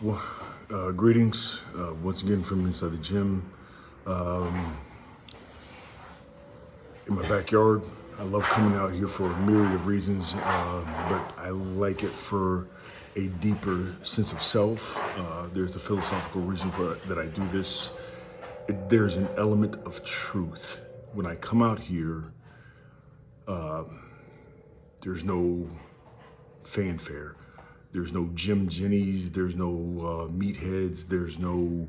Well, greetings once again from inside the gym. Um, in my backyard, I love coming out here for a myriad of reasons, but I like it for a deeper sense of self. There's a philosophical reason for that I do this. There's an element of truth. When I come out here, there's no fanfare. There's no Jim Jennies. There's no meatheads. There's no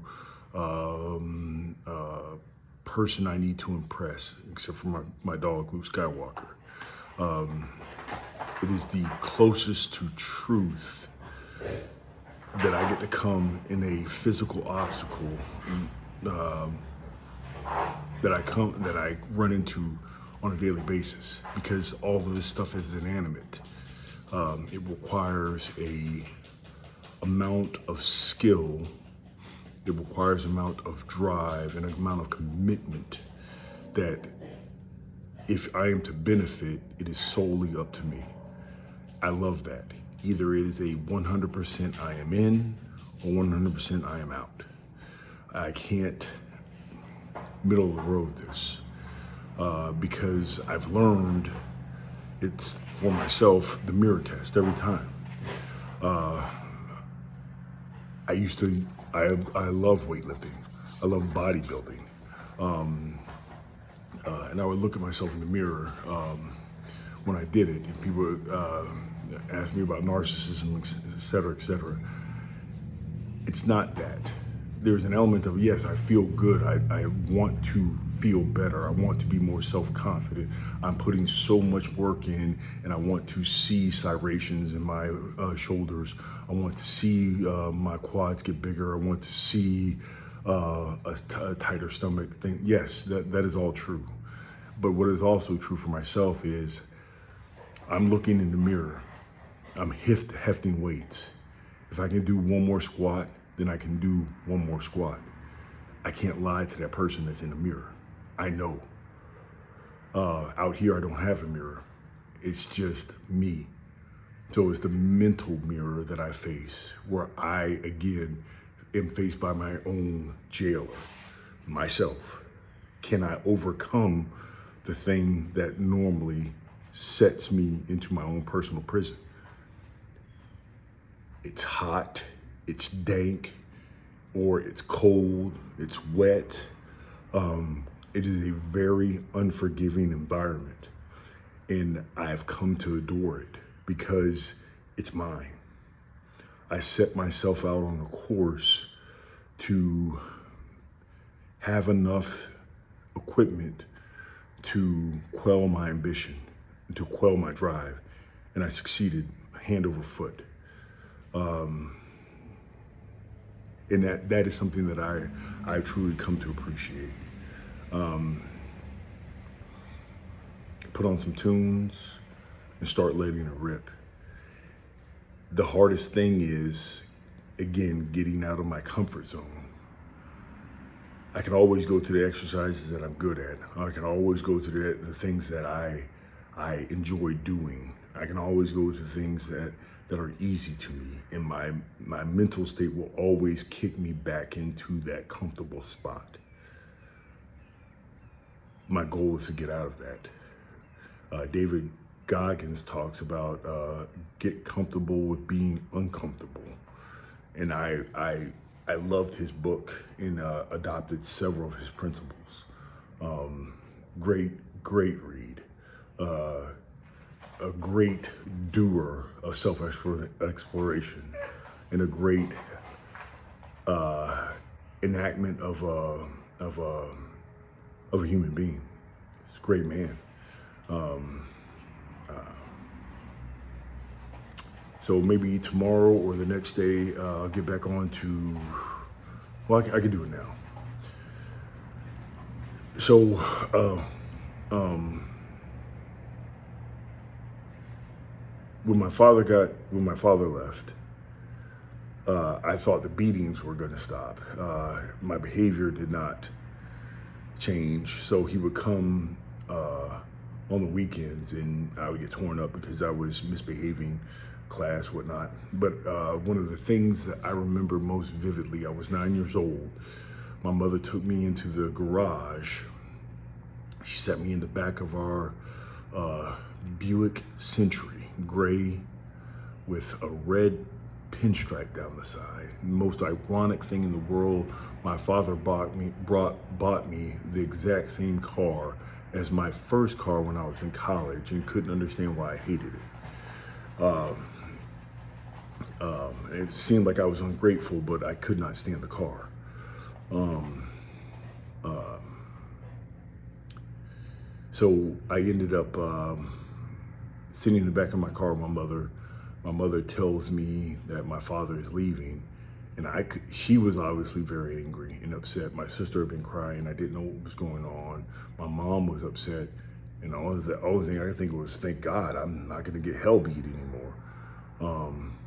person I need to impress, except for my dog, Luke Skywalker. Um, it is the closest to truth that I get to come in a physical obstacle um, that I run into on a daily basis because all of this stuff is inanimate. It requires a amount of skill. It requires amount of drive and an amount of commitment that if I am to benefit, it is solely up to me. I love that. Either it is a 100% I am in or 100% I am out. I can't middle of the road this because I've learned it's for myself the mirror test every time. Uh, I used to, I love weightlifting. I love bodybuilding. Um, and I would look at myself in the mirror when I did it, and people would ask me about narcissism, et cetera, et cetera. It's not that. There's an element of, yes, I feel good. I want to feel better. I want to be more self-confident. I'm putting so much work in, and I want to see serrations in my shoulders. I want to see my quads get bigger. I want to see a tighter stomach thing. Yes, that is all true. But what is also true for myself is I'm looking in the mirror. I'm hefting weights. If I can do one more squat, then I can do one more squat. I can't lie to that person that's in the mirror. I know. Out here, I don't have a mirror. It's just me. So it's the mental mirror that I face, where I, again, am faced by my own jailer, myself. Can I overcome the thing that normally sets me into my own personal prison? It's hot, it's dank, or it's cold, it's wet. It is a very unforgiving environment. And I've come to adore it because it's mine. I set myself out on a course to have enough equipment to quell my ambition, to quell my drive. And I succeeded hand over foot. And that is something that I truly come to appreciate. Put on some tunes and start letting it rip. The hardest thing is, again, getting out of my comfort zone. I can always go to the exercises that I'm good at. I can always go to the things that I enjoy doing. I can always go to things that are easy to me. And my mental state will always kick me back into that comfortable spot. My goal is to get out of that. David Goggins talks about get comfortable with being uncomfortable. And I loved his book and adopted several of his principles. Great read. A great doer of self-exploration, and a great enactment of a human being. He's a great man. So maybe tomorrow or the next day, I'll get back on to, well, I can do it now. So, when my father left, I thought the beatings were going to stop. My behavior did not change. So he would come on the weekends and I would get torn up because I was misbehaving, class, whatnot. But one of the things that I remember most vividly, I was 9 years old. My mother took me into the garage. She sat me in the back of our Buick Century, gray, with a red pinstripe down the side. Most ironic thing in the world, my father bought me the exact same car as my first car when I was in college, and couldn't understand why I hated it. It seemed like I was ungrateful, but I could not stand the car. Um, uh, so I ended up sitting in the back of my car with my mother. My mother tells me that my father is leaving, and she was obviously very angry and upset. My sister had been crying. I didn't know what was going on. My mom was upset, and the only thing I could think of was, thank God I'm not going to get hell beat anymore.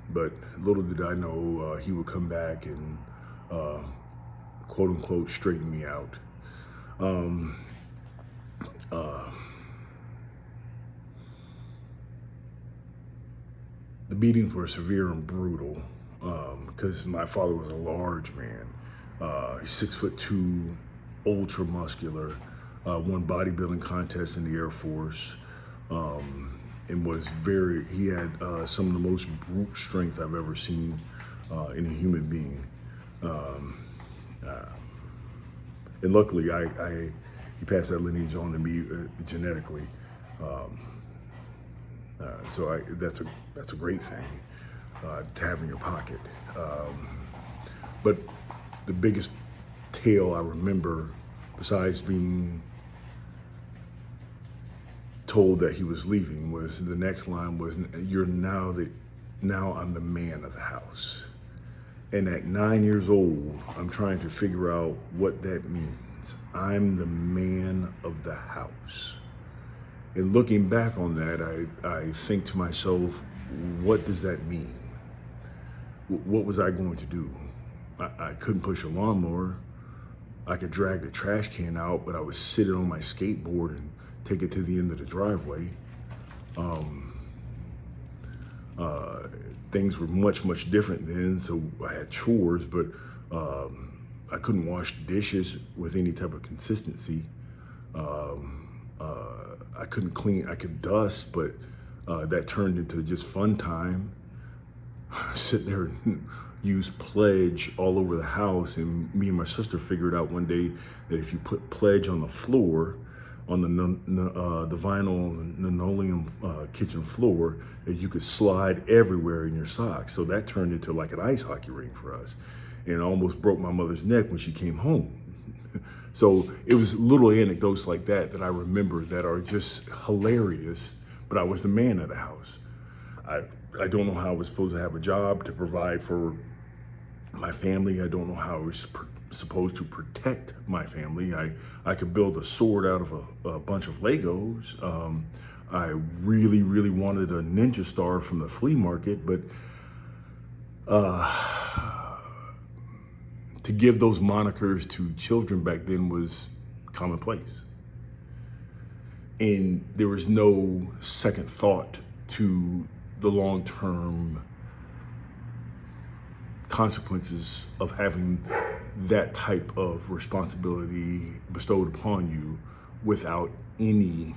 But little did I know he would come back and quote unquote straighten me out. Um, uh, the beatings were severe and brutal because my father was a large man. He's 6'2", ultra muscular, won bodybuilding contests in the Air Force, and he had some of the most brute strength I've ever seen in a human being. And luckily, he passed that lineage on to me genetically. Um, so that's a great thing to have in your pocket. But the biggest tale I remember, besides being told that he was leaving, was the next line was, now I'm the man of the house. And at 9 years old, I'm trying to figure out what that means. I'm the man of the house. And looking back on that, I think to myself, what does that mean? What was I going to do? I couldn't push a lawnmower. I could drag the trash can out, but I was sitting on my skateboard and take it to the end of the driveway. Things were much, much different then, so I had chores, but I couldn't wash dishes with any type of consistency. I couldn't clean, I could dust, but that turned into just fun time. Sit there and use Pledge all over the house, and me and my sister figured out one day that if you put Pledge on the floor, on the vinyl linoleum kitchen floor, that you could slide everywhere in your socks. So that turned into like an ice hockey rink for us, and almost broke my mother's neck when she came home. So it was little anecdotes like that I remember that are just hilarious, but I was the man of the house. I don't know how I was supposed to have a job to provide for my family. I don't know how I was supposed to protect my family. I could build a sword out of a bunch of Legos. I really, really wanted a ninja star from the flea market, but to give those monikers to children back then was commonplace. And there was no second thought to the long-term consequences of having that type of responsibility bestowed upon you without any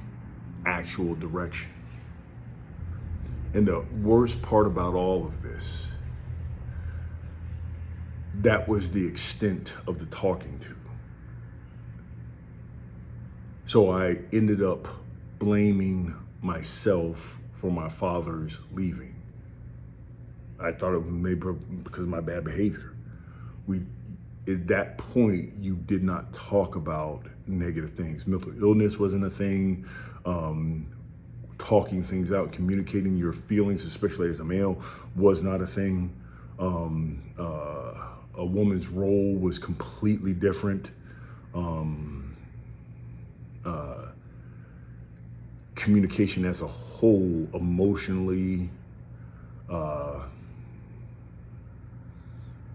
actual direction. And the worst part about all of this, that was the extent of the talking to. So I ended up blaming myself for my father's leaving. I thought it was maybe because of my bad behavior. At that point, you did not talk about negative things. Mental illness wasn't a thing. Talking things out, communicating your feelings, especially as a male, was not a thing. A woman's role was completely different. Communication as a whole, emotionally,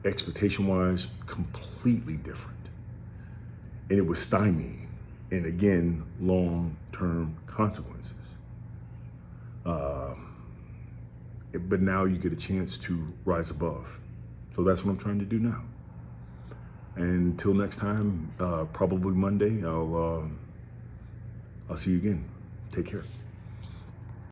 expectation-wise, completely different. And it was stymie, and again, long-term consequences. but now you get a chance to rise above. So that's what I'm trying to do now. And until next time, probably Monday, I'll see you again. Take care.